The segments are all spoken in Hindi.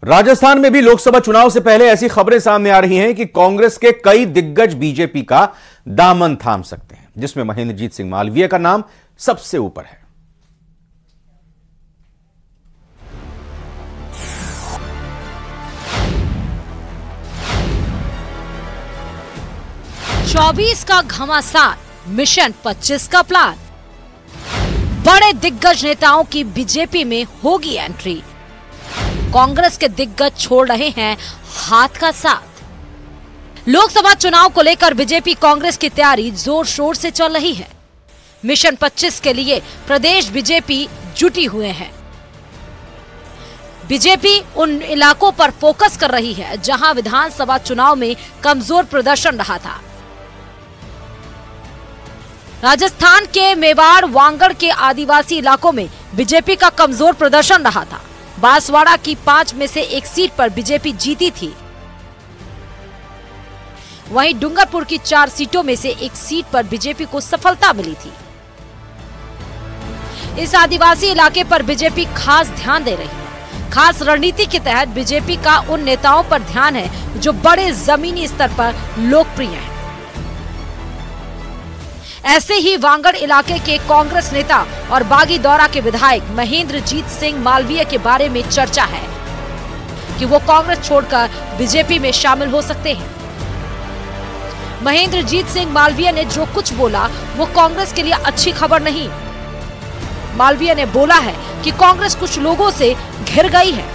राजस्थान में भी लोकसभा चुनाव से पहले ऐसी खबरें सामने आ रही हैं कि कांग्रेस के कई दिग्गज बीजेपी का दामन थाम सकते हैं, जिसमें महेंद्रजीत सिंह मालवीय का नाम सबसे ऊपर है। चौबीस का घमासान, मिशन 25 का प्लान। बड़े दिग्गज नेताओं की बीजेपी में होगी एंट्री। कांग्रेस के दिग्गज छोड़ रहे हैं हाथ का साथ। लोकसभा चुनाव को लेकर बीजेपी कांग्रेस की तैयारी जोर शोर से चल रही है। मिशन 25 के लिए प्रदेश बीजेपी जुटी हुए हैं। बीजेपी उन इलाकों पर फोकस कर रही है जहां विधानसभा चुनाव में कमजोर प्रदर्शन रहा था। राजस्थान के मेवाड़ वांगड़ के आदिवासी इलाकों में बीजेपी का कमजोर प्रदर्शन रहा था। बांसवाड़ा की 5 में से 1 सीट पर बीजेपी जीती थी। वहीं डूंगरपुर की 4 सीटों में से 1 सीट पर बीजेपी को सफलता मिली थी। इस आदिवासी इलाके पर बीजेपी खास ध्यान दे रही है। खास रणनीति के तहत बीजेपी का उन नेताओं पर ध्यान है जो बड़े जमीनी स्तर पर लोकप्रिय हैं। ऐसे ही वांगड़ इलाके के कांग्रेस नेता और बागीदौरा के विधायक महेंद्रजीत सिंह मालवीय के बारे में चर्चा है कि वो कांग्रेस छोड़कर बीजेपी में शामिल हो सकते हैं। महेंद्रजीत सिंह मालवीय ने जो कुछ बोला वो कांग्रेस के लिए अच्छी खबर नहीं। मालवीय ने बोला है कि कांग्रेस कुछ लोगों से घिर गई है।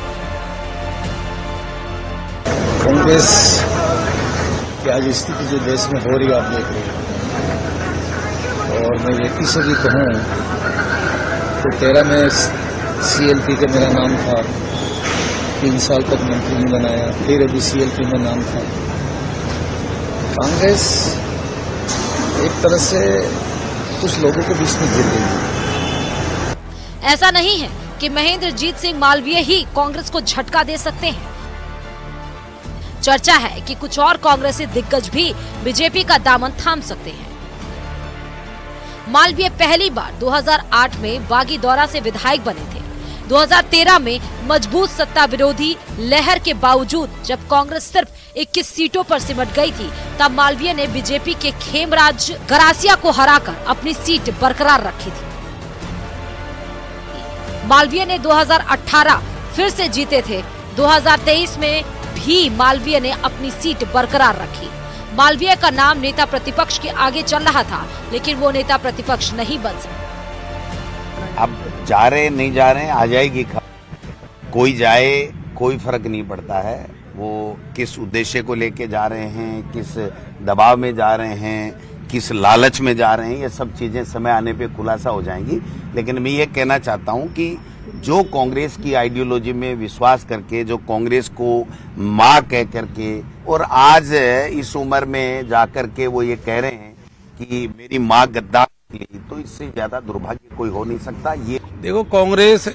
कांग्रेस की आज स्थिति जो देश में हो रही है आप देख रहे हैं, और मैं व्यक्ति से भी कहूँ तो 13 में CLP का मेरा नाम था, 3 साल तक मंत्री नहीं बनाया, फिर अभी CLP में नाम था। कांग्रेस एक तरह से कुछ लोगों के बीच में गिर गई है। ऐसा नहीं है कि महेंद्रजीत सिंह मालवीय ही कांग्रेस को झटका दे सकते हैं। चर्चा है कि कुछ और कांग्रेसी दिग्गज भी बीजेपी का दामन थाम सकते हैं। मालवीय पहली बार 2008 में बागीदौरा से विधायक बने थे। 2013 में मजबूत सत्ता विरोधी लहर के बावजूद जब कांग्रेस सिर्फ 21 सीटों पर सिमट गई थी, तब मालवीय ने बीजेपी के खेमराज गरासिया को हराकर अपनी सीट बरकरार रखी थी। मालवीय ने 2018 फिर से जीते थे। 2023 में भी मालवीय ने अपनी सीट बरकरार रखी। मालवीय का नाम नेता प्रतिपक्ष के आगे चल रहा था, लेकिन वो नेता प्रतिपक्ष नहीं बन सके। अब जा रहे नहीं जा रहे आ जाएगी खबर। कोई जाए कोई फर्क नहीं पड़ता है। वो किस उद्देश्य को लेके जा रहे हैं, किस दबाव में जा रहे हैं, किस लालच में जा रहे हैं, ये सब चीजें समय आने पे खुलासा हो जाएंगी। लेकिन मैं ये कहना चाहता हूं कि जो कांग्रेस की आइडियोलॉजी में विश्वास करके, जो कांग्रेस को मां कह करके, और आज इस उम्र में जाकर के वो ये कह रहे हैं कि मेरी मां गद्दार निकली, तो इससे ज्यादा दुर्भाग्य कोई हो नहीं सकता। ये देखो, कांग्रेस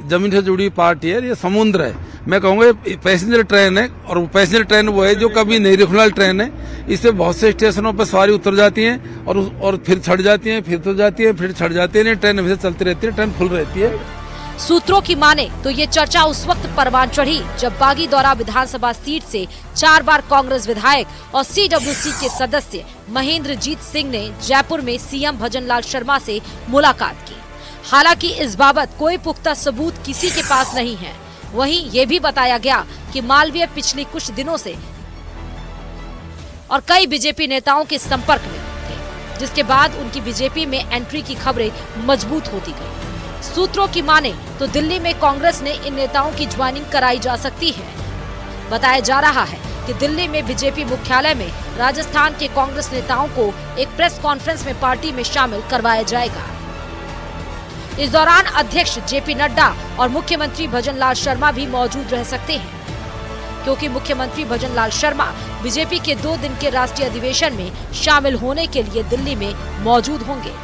जमीन से जुड़ी पार्टी है, ये समुद्र है। मैं कहूँगा पैसेंजर ट्रेन है, और वो पैसेंजर ट्रेन वो है जो कभी नहीं रुकने वाली ट्रेन है। इससे बहुत से स्टेशनों पर सवारी उतर जाती है और फिर छड़ जाती है, फिर उतर जाती है, फिर छड़ जाती है। ट्रेन हमेशा चलती रहती है, ट्रेन फुल रहती है। सूत्रों की माने तो ये चर्चा उस वक्त परवान चढ़ी जब बागीदौरा विधानसभा सीट से 4 बार कांग्रेस विधायक और CWC के सदस्य महेंद्रजीत सिंह ने जयपुर में CM भजनलाल शर्मा से मुलाकात की। हालांकि इस बाबत कोई पुख्ता सबूत किसी के पास नहीं है। वहीं ये भी बताया गया कि मालवीय पिछले कुछ दिनों से और कई बीजेपी नेताओं के संपर्क में थे, जिसके बाद उनकी बीजेपी में एंट्री की खबरें मजबूत होती गई। सूत्रों की माने तो दिल्ली में कांग्रेस ने इन नेताओं की ज्वाइनिंग कराई जा सकती है। बताया जा रहा है कि दिल्ली में बीजेपी मुख्यालय में राजस्थान के कांग्रेस नेताओं को एक प्रेस कॉन्फ्रेंस में पार्टी में शामिल करवाया जाएगा। इस दौरान अध्यक्ष JP नड्डा और मुख्यमंत्री भजनलाल शर्मा भी मौजूद रह सकते हैं, क्योंकि मुख्यमंत्री भजनलाल शर्मा बीजेपी के 2 दिन के राष्ट्रीय अधिवेशन में शामिल होने के लिए दिल्ली में मौजूद होंगे।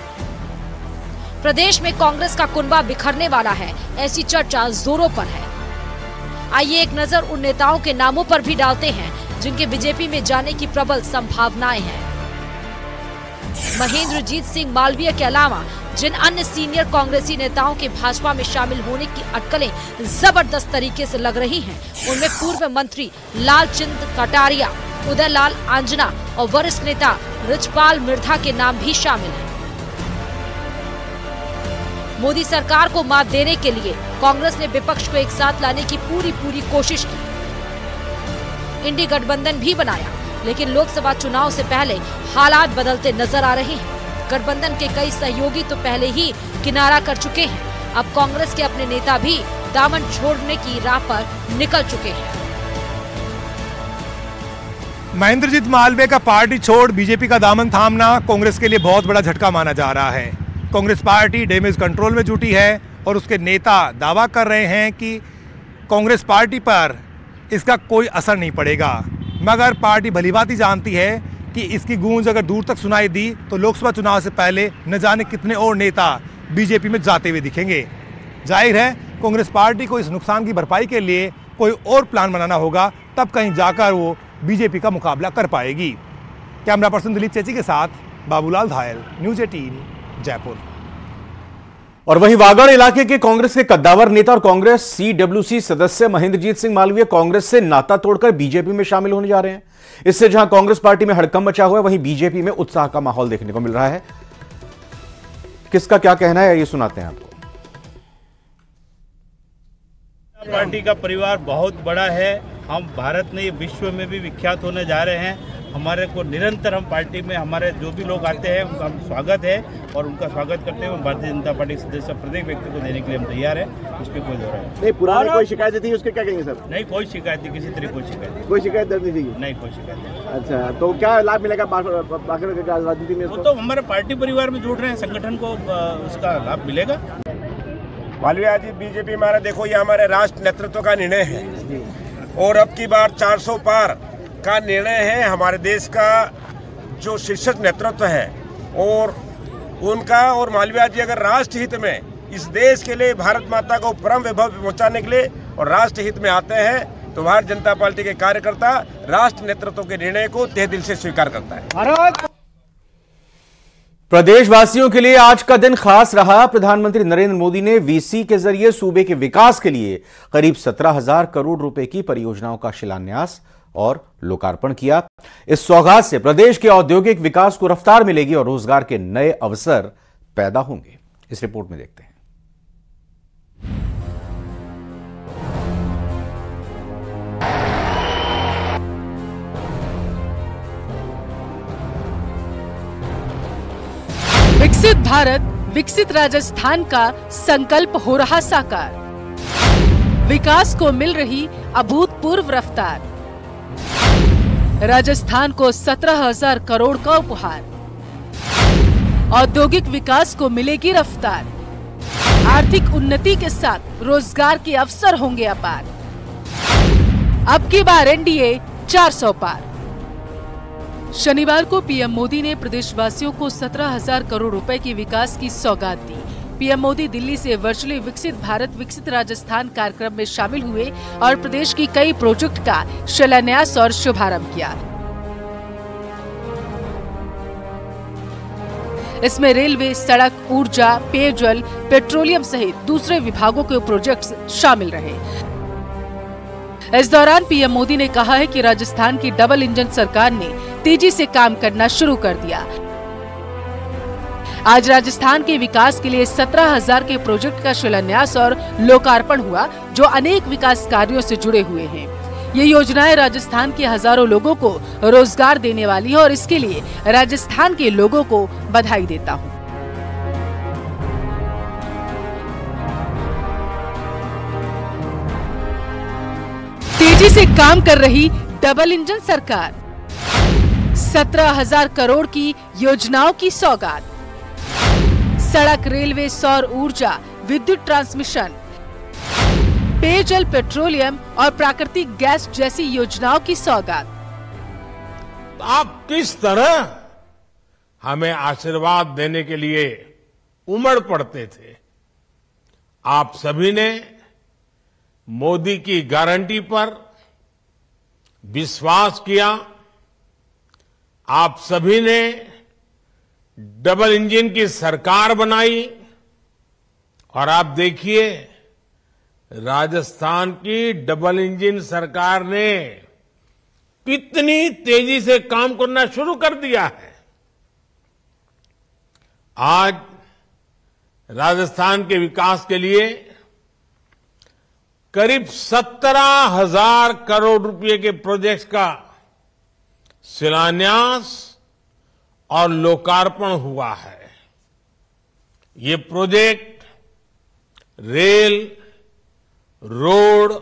प्रदेश में कांग्रेस का कुनबा बिखरने वाला है, ऐसी चर्चा जोरों पर है। आइए एक नजर उन नेताओं के नामों पर भी डालते हैं जिनके बीजेपी में जाने की प्रबल संभावनाएं हैं। महेंद्रजीत सिंह मालवीय के अलावा जिन अन्य सीनियर कांग्रेसी नेताओं के भाजपा में शामिल होने की अटकलें जबरदस्त तरीके से लग रही हैं, उनमें पूर्व मंत्री लालचंद कटारिया, उदयलाल आंजना और वरिष्ठ नेता रिचपाल मिर्धा के नाम भी शामिल हैं। मोदी सरकार को मात देने के लिए कांग्रेस ने विपक्ष को एक साथ लाने की पूरी कोशिश की। इंडी गठबंधन भी बनाया, लेकिन लोकसभा चुनाव से पहले हालात बदलते नजर आ रहे हैं। गठबंधन के कई सहयोगी तो पहले ही किनारा कर चुके हैं। अब कांग्रेस के अपने नेता भी दामन छोड़ने की राह पर निकल चुके हैं। महेंद्रजीत मालवीय का पार्टी छोड़ बीजेपी का दामन थामना कांग्रेस के लिए बहुत बड़ा झटका माना जा रहा है। कांग्रेस पार्टी डैमेज कंट्रोल में जुटी है और उसके नेता दावा कर रहे हैं कि कांग्रेस पार्टी पर इसका कोई असर नहीं पड़ेगा, मगर पार्टी भलीभांति जानती है कि इसकी गूंज अगर दूर तक सुनाई दी तो लोकसभा चुनाव से पहले न जाने कितने और नेता बीजेपी में जाते हुए दिखेंगे। जाहिर है कांग्रेस पार्टी को इस नुकसान की भरपाई के लिए कोई और प्लान बनाना होगा, तब कहीं जाकर वो बीजेपी का मुकाबला कर पाएगी। कैमरा पर्सन दिलीप चेची के साथ बाबूलाल धायल, न्यूज़ 18 जयपुर। और वहीं वागड़ इलाके के कांग्रेस के कद्दावर नेता और कांग्रेस CWC सदस्य महेंद्रजीत सिंह मालवीय कांग्रेस से नाता तोड़कर बीजेपी में शामिल होने जा रहे हैं। इससे जहां कांग्रेस पार्टी में हड़कंप मचा हुआ है, वहीं बीजेपी में उत्साह का माहौल देखने को मिल रहा है। किसका क्या कहना है, ये सुनाते हैं आपको। पार्टी का परिवार बहुत बड़ा है। हम भारत में, विश्व में भी विख्यात होने जा रहे हैं। हमारे को निरंतर हम पार्टी में हमारे जो भी लोग आते हैं उनका स्वागत है और उनका स्वागत करते हुए भारतीय जनता पार्टी सदस्य प्रत्येक व्यक्ति को देने के लिए हम तैयार हैं। उस पर कोई दो रहा है नहीं। पुरानी कोई शिकायत थी उसके क्या कहेंगे सर? नहीं, कोई शिकायत नहीं, किसी तरह कोई शिकायत नहीं। कोई शिकायत दर्ज नहीं थी? नहीं, कोई शिकायत नहीं। अच्छा, तो क्या लाभ मिलेगा राजनीति में? तो हमारे पार्टी परिवार में जुड़ रहे हैं, संगठन को उसका लाभ मिलेगा। मालवीय जी, बीजेपी हमारा देखो, ये हमारे राष्ट्र नेतृत्व का निर्णय है और अब की बार 400 पार का निर्णय है। हमारे देश का जो शीर्ष नेतृत्व है और उनका, और मालवीय जी अगर राष्ट्र हित में इस देश के लिए, भारत माता को परम वैभव पहुंचाने के लिए और राष्ट्र हित में आते हैं, तो भारतीय जनता पार्टी के कार्यकर्ता राष्ट्र नेतृत्व के निर्णय को तहे दिल से स्वीकार करता है। प्रदेशवासियों के लिए आज का दिन खास रहा। प्रधानमंत्री नरेंद्र मोदी ने VC के जरिए सूबे के विकास के लिए करीब 17,000 करोड़ रुपए की परियोजनाओं का शिलान्यास और लोकार्पण किया। इस सौगात से प्रदेश के औद्योगिक विकास को रफ्तार मिलेगी और रोजगार के नए अवसर पैदा होंगे। इस रिपोर्ट में देखते हैं। विकसित भारत, विकसित राजस्थान का संकल्प हो रहा साकार। विकास को मिल रही अभूतपूर्व रफ्तार। राजस्थान को 17,000 करोड़ का उपहार। औद्योगिक विकास को मिलेगी रफ्तार। आर्थिक उन्नति के साथ रोजगार के अवसर होंगे अपार। अब की बार NDA 400 पार। शनिवार को पीएम मोदी ने प्रदेशवासियों को 17,000 करोड़ रुपए की विकास की सौगात दी। पीएम मोदी दिल्ली से वर्चुअली विकसित भारत विकसित राजस्थान कार्यक्रम में शामिल हुए और प्रदेश की कई प्रोजेक्ट का शिलान्यास और शुभारंभ किया। इसमें रेलवे, सड़क, ऊर्जा, पेयजल, पेट्रोलियम सहित दूसरे विभागों के प्रोजेक्ट्स शामिल रहे। इस दौरान पीएम मोदी ने कहा है कि राजस्थान की डबल इंजन सरकार ने तेजी से काम करना शुरू कर दिया। आज राजस्थान के विकास के लिए 17,000 के प्रोजेक्ट का शिलान्यास और लोकार्पण हुआ, जो अनेक विकास कार्यों से जुड़े हुए हैं। ये योजनाएं राजस्थान के हजारों लोगों को रोजगार देने वाली है और इसके लिए राजस्थान के लोगों को बधाई देता हूँ। तेजी से काम कर रही डबल इंजन सरकार। 17,000 करोड़ की योजनाओं की सौगात। सड़क, रेलवे, सौर ऊर्जा, विद्युत ट्रांसमिशन, पेयजल, पेट्रोलियम और प्राकृतिक गैस जैसी योजनाओं की सौगात। आप किस तरह हमें आशीर्वाद देने के लिए उमड़ पड़ते थे। आप सभी ने मोदी की गारंटी पर विश्वास किया। आप सभी ने डबल इंजन की सरकार बनाई और आप देखिए राजस्थान की डबल इंजन सरकार ने कितनी तेजी से काम करना शुरू कर दिया है। आज राजस्थान के विकास के लिए करीब 17,000 करोड़ रुपए के प्रोजेक्ट्स का शिलान्यास और लोकार्पण हुआ है। ये प्रोजेक्ट रेल, रोड।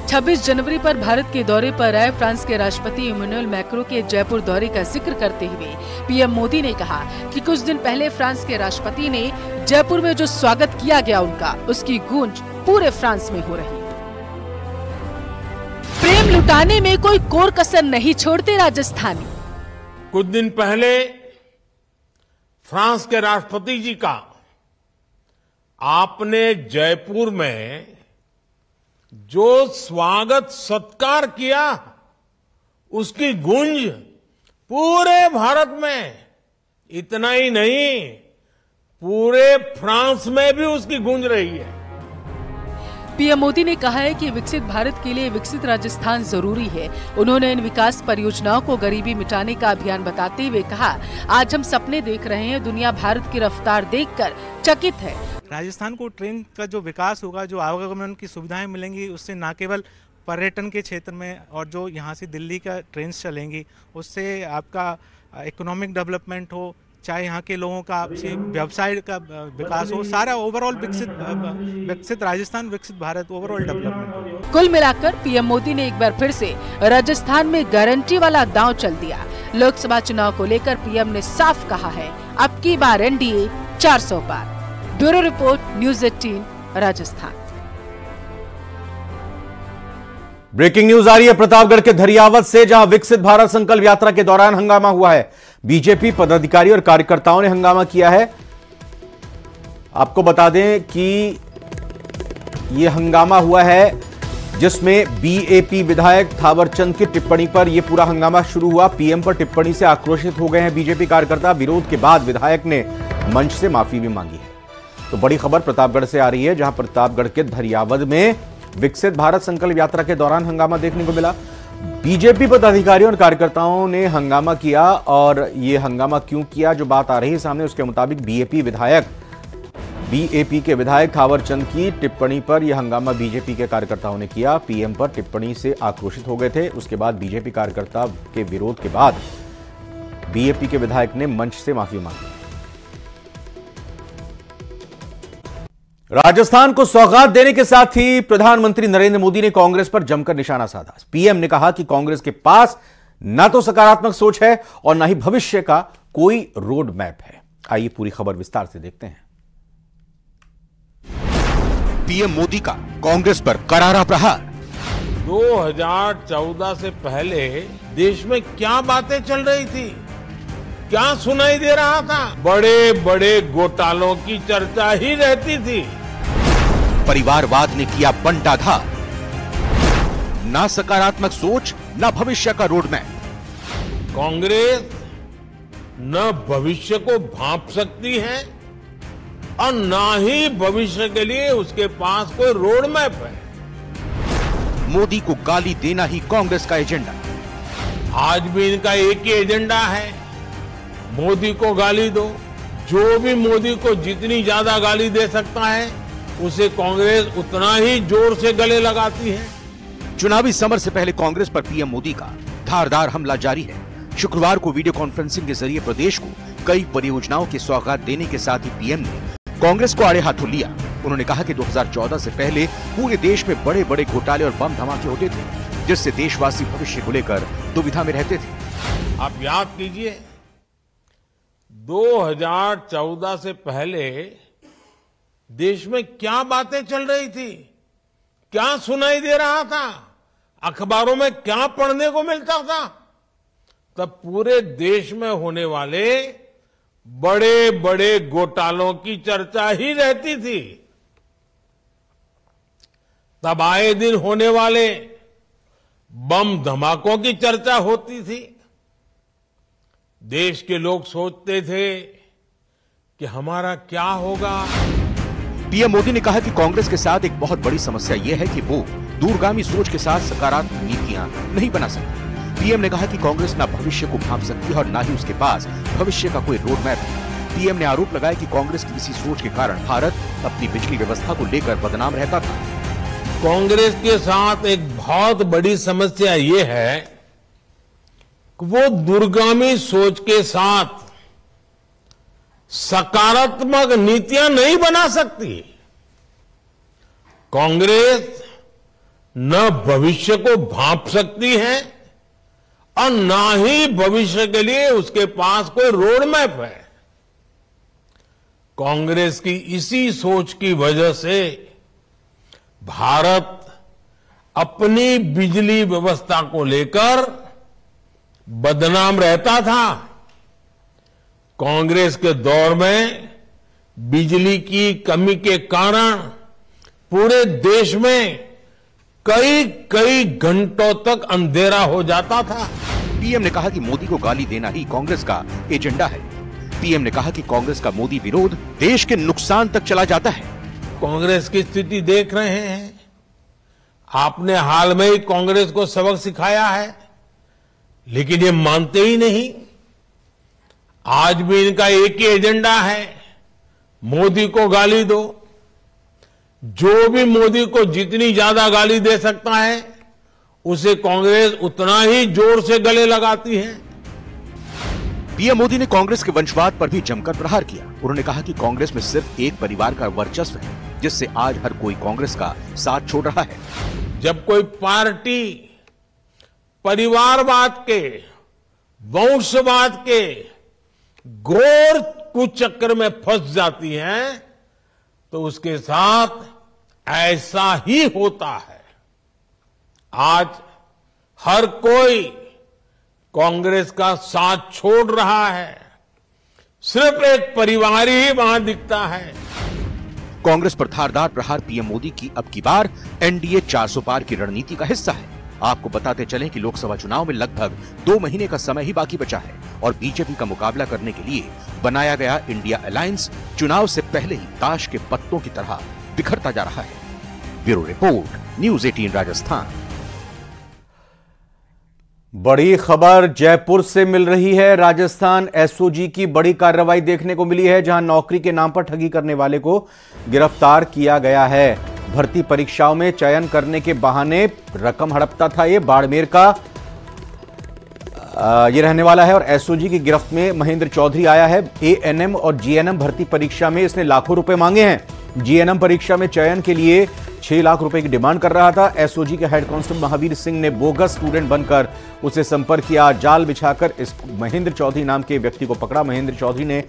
26 जनवरी पर भारत के दौरे पर आए फ्रांस के राष्ट्रपति इमैनुअल मैक्रों के जयपुर दौरे का जिक्र करते हुए पीएम मोदी ने कहा कि कुछ दिन पहले फ्रांस के राष्ट्रपति ने जयपुर में जो स्वागत किया गया उनका, उसकी गूंज पूरे फ्रांस में हो रही है। प्रेम लुटाने में कोई कोर कसर नहीं छोड़ते राजस्थानी। कुछ दिन पहले फ्रांस के राष्ट्रपति जी का आपने जयपुर में जो स्वागत सत्कार किया, उसकी गूंज पूरे भारत में, इतना ही नहीं पूरे फ्रांस में भी उसकी गूंज रही है। पीएम मोदी ने कहा है कि विकसित भारत के लिए विकसित राजस्थान जरूरी है। उन्होंने इन विकास परियोजनाओं को गरीबी मिटाने का अभियान बताते हुए कहा, आज हम सपने देख रहे हैं, दुनिया भारत की रफ्तार देखकर चकित है। राजस्थान को ट्रेन का जो विकास होगा, जो आवागमन की सुविधाएं मिलेंगी, उससे न केवल पर्यटन के क्षेत्र में और जो यहाँ से दिल्ली का ट्रेन चलेंगी, उससे आपका इकोनॉमिक डेवलपमेंट हो, चाहे यहाँ के लोगों का आपसी व्यवसाय का विकास हो, सारा ओवरऑल विकसित राजस्थान, विकसित भारत, ओवरऑल डेवलपमेंट हो। कुल मिलाकर पीएम मोदी ने एक बार फिर से राजस्थान में गारंटी वाला दांव चल दिया। लोकसभा चुनाव को लेकर पीएम ने साफ कहा है, अब की बार एनडीए 400 पार। Bureau report, news 18 Rajasthan. Breaking news आ रही है प्रतापगढ़ के धरियावत से, जहां विकसित भारत संकल्प यात्रा के दौरान हंगामा हुआ है। बीजेपी पदाधिकारी और कार्यकर्ताओं ने हंगामा किया है। आपको बता दें कि यह हंगामा हुआ है जिसमें बीएपी विधायक थावरचंद की टिप्पणी पर यह पूरा हंगामा शुरू हुआ। पीएम पर टिप्पणी से आक्रोशित हो गए हैं बीजेपी कार्यकर्ता। विरोध के बाद विधायक ने मंच से माफी भी मांगी है। तो बड़ी खबर प्रतापगढ़ से आ रही है, जहां प्रतापगढ़ के धरियावद में विकसित भारत संकल्प यात्रा के दौरान हंगामा देखने को मिला। बीजेपी पदाधिकारियों और कार्यकर्ताओं ने हंगामा किया, और यह हंगामा क्यों किया, जो बात आ रही है सामने, उसके मुताबिक बीएपी के विधायक थावरचंद की टिप्पणी पर यह हंगामा बीजेपी के कार्यकर्ताओं ने किया। पीएम पर टिप्पणी से आक्रोशित हो गए थे। उसके बाद बीजेपी कार्यकर्ता के विरोध के बाद बीएपी के विधायक ने मंच से माफी मांगी। राजस्थान को सौगात देने के साथ ही प्रधानमंत्री नरेंद्र मोदी ने कांग्रेस पर जमकर निशाना साधा। पीएम ने कहा कि कांग्रेस के पास न तो सकारात्मक सोच है और न ही भविष्य का कोई रोड मैप है। आइए पूरी खबर विस्तार से देखते हैं। पीएम मोदी का कांग्रेस पर करारा प्रहार। 2014 से पहले देश में क्या बातें चल रही थी, क्या सुनाई दे रहा था? बड़े बड़े घोटालों की चर्चा ही रहती थी। परिवारवाद ने किया बंटाधार। ना सकारात्मक सोच, न भविष्य का रोड मैप। कांग्रेस न भविष्य को भांप सकती है और न ही भविष्य के लिए उसके पास कोई रोड मैप है। मोदी को गाली देना ही कांग्रेस का एजेंडा। आज भी इनका एक ही एजेंडा है, मोदी को गाली दो। जो भी मोदी को जितनी ज्यादा गाली दे सकता है, उसे कांग्रेस उतना ही जोर से गले लगाती है। चुनावी समर से पहले कांग्रेस पर पीएम मोदी का धारदार हमला जारी है। शुक्रवार को वीडियो कॉन्फ्रेंसिंग के जरिए प्रदेश को कई परियोजनाओं की सौगात देने के साथ ही पीएम ने कांग्रेस को आड़े हाथों लिया। उन्होंने कहा कि 2014 से पहले पूरे देश में बड़े बड़े घोटाले और बम धमाके होते थे, जिससे देशवासी भविष्य को लेकर दुविधा में रहते थे। आप याद कीजिए, 2014 से पहले देश में क्या बातें चल रही थी, क्या सुनाई दे रहा था, अखबारों में क्या पढ़ने को मिलता था। तब पूरे देश में होने वाले बड़े बड़े घोटालों की चर्चा ही रहती थी। तब आए दिन होने वाले बम धमाकों की चर्चा होती थी। देश के लोग सोचते थे कि हमारा क्या होगा। पीएम मोदी ने कहा कि कांग्रेस के साथ एक बहुत बड़ी समस्या यह है कि वो दूरगामी सोच के साथ सकारात्मक नीतियां नहीं बना सकती। पीएम ने कहा कि कांग्रेस ना भविष्य को भांप सकती है और ना ही उसके पास भविष्य का कोई रोड मैप है। पीएम ने आरोप लगाया कि कांग्रेस की इसी सोच के कारण भारत अपनी बिजली व्यवस्था को लेकर बदनाम रहता था। कांग्रेस के साथ एक बहुत बड़ी समस्या ये है कि वो दूरगामी सोच के साथ सकारात्मक नीतियां नहीं बना सकती। कांग्रेस न भविष्य को भांप सकती है और न ही भविष्य के लिए उसके पास कोई रोड मैप है। कांग्रेस की इसी सोच की वजह से भारत अपनी बिजली व्यवस्था को लेकर बदनाम रहता था। कांग्रेस के दौर में बिजली की कमी के कारण पूरे देश में कई घंटों तक अंधेरा हो जाता था। पीएम ने कहा कि मोदी को गाली देना ही कांग्रेस का एजेंडा है। पीएम ने कहा कि कांग्रेस का मोदी विरोध देश के नुकसान तक चला जाता है। कांग्रेस की स्थिति देख रहे हैं। आपने हाल में ही कांग्रेस को सबक सिखाया है, लेकिन ये मानते ही नहीं। आज भी इनका एक ही एजेंडा है, मोदी को गाली दो। जो भी मोदी को जितनी ज्यादा गाली दे सकता है उसे कांग्रेस उतना ही जोर से गले लगाती है। पीएम मोदी ने कांग्रेस के वंशवाद पर भी जमकर प्रहार किया। उन्होंने कहा कि कांग्रेस में सिर्फ एक परिवार का वर्चस्व है, जिससे आज हर कोई कांग्रेस का साथ छोड़ रहा है। जब कोई पार्टी परिवारवाद के, वंशवाद के घोर कुचक्र में फंस जाती है तो उसके साथ ऐसा ही होता है। आज हर कोई कांग्रेस का साथ छोड़ रहा है, सिर्फ एक परिवार ही वहां दिखता है। कांग्रेस पर धारदार प्रहार पीएम मोदी की अब की बार एनडीए 400 पार की रणनीति का हिस्सा है। आपको बताते चलें कि लोकसभा चुनाव में लगभग 2 महीने का समय ही बाकी बचा है और बीजेपी का मुकाबला करने के लिए बनाया गया इंडिया अलायंस चुनाव से पहले ही ताश के पत्तों की तरह बिखरता जा रहा है। Bureau report, news 18 Rajasthan. बड़ी खबर जयपुर से मिल रही है। राजस्थान एसओजी की बड़ी कार्रवाई देखने को मिली है, जहां नौकरी के नाम पर ठगी करने वाले को गिरफ्तार किया गया है। भर्ती परीक्षाओं में चयन करने के बहाने रकम हड़पता था। ये बाड़मेर का ये रहने वाला है और एसओजी की गिरफ्त में महेंद्र चौधरी आया है। एएनएम और जीएनएम भर्ती परीक्षा में इसने लाखों रुपए मांगे हैं। जीएनएम परीक्षा में चयन के लिए 6 लाख रुपए की डिमांड कर रहा था। एसओजी के हेड कांस्टेबल महावीर सिंह ने बोगस स्टूडेंट बनकर उसे संपर्क किया। जाल बिछाकर इस महेंद्र चौधरी नाम के व्यक्ति को पकड़ा। महेंद्र चौधरी ने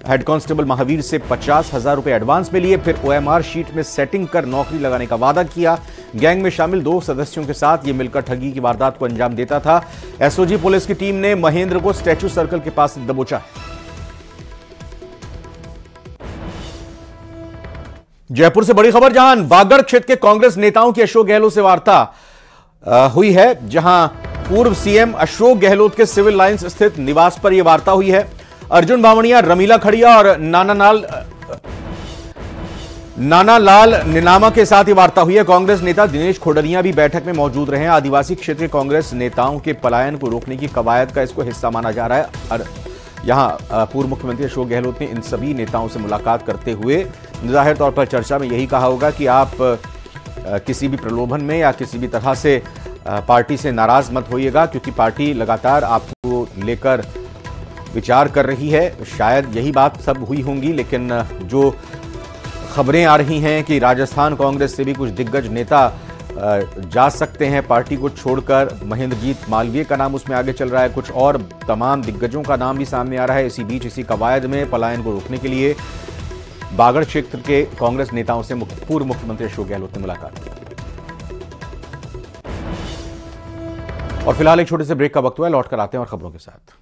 हेड कांस्टेबल महावीर से 50,000 रुपए एडवांस में लिए, फिर ओएमआर शीट में सेटिंग कर नौकरी लगाने का वादा किया। गैंग में शामिल 2 सदस्यों के साथ ये मिलकर ठगी की वारदात को अंजाम देता था। एसओजी पुलिस की टीम ने महेंद्र को स्टैच्यू सर्कल के पास दबोचा है। जयपुर से बड़ी खबर, जहां वागड़ क्षेत्र के कांग्रेस नेताओं की अशोक गहलोत से वार्ता हुई है, जहां पूर्व सीएम अशोक गहलोत के सिविल लाइंस स्थित निवास पर यह वार्ता हुई है। अर्जुन बामणिया, रमीला खड़िया और नाना लाल निनामा के साथ ही वार्ता हुई है। कांग्रेस नेता दिनेश खोडरिया भी बैठक में मौजूद रहे हैं। आदिवासी क्षेत्रीय कांग्रेस नेताओं के पलायन को रोकने की कवायद का इसको हिस्सा माना जा रहा है। और यहां पूर्व मुख्यमंत्री अशोक गहलोत ने इन सभी नेताओं से मुलाकात करते हुए जाहिर तौर पर चर्चा में यही कहा होगा कि आप किसी भी प्रलोभन में या किसी भी तरह से पार्टी से नाराज मत होइएगा, क्योंकि पार्टी लगातार आपको लेकर विचार कर रही है। शायद यही बात सब हुई होंगी, लेकिन जो खबरें आ रही हैं कि राजस्थान कांग्रेस से भी कुछ दिग्गज नेता जा सकते हैं पार्टी को छोड़कर। महेंद्रजीत मालवीय का नाम उसमें आगे चल रहा है, कुछ और तमाम दिग्गजों का नाम भी सामने आ रहा है। इसी बीच इसी कवायद में पलायन को रोकने के लिए बागड़ क्षेत्र के कांग्रेस नेताओं से पूर्व मुख्यमंत्री अशोक गहलोत ने मुलाकात की। और फिलहाल एक छोटे से ब्रेक का वक्त हुआ है, लौट कर आते हैं और खबरों के साथ।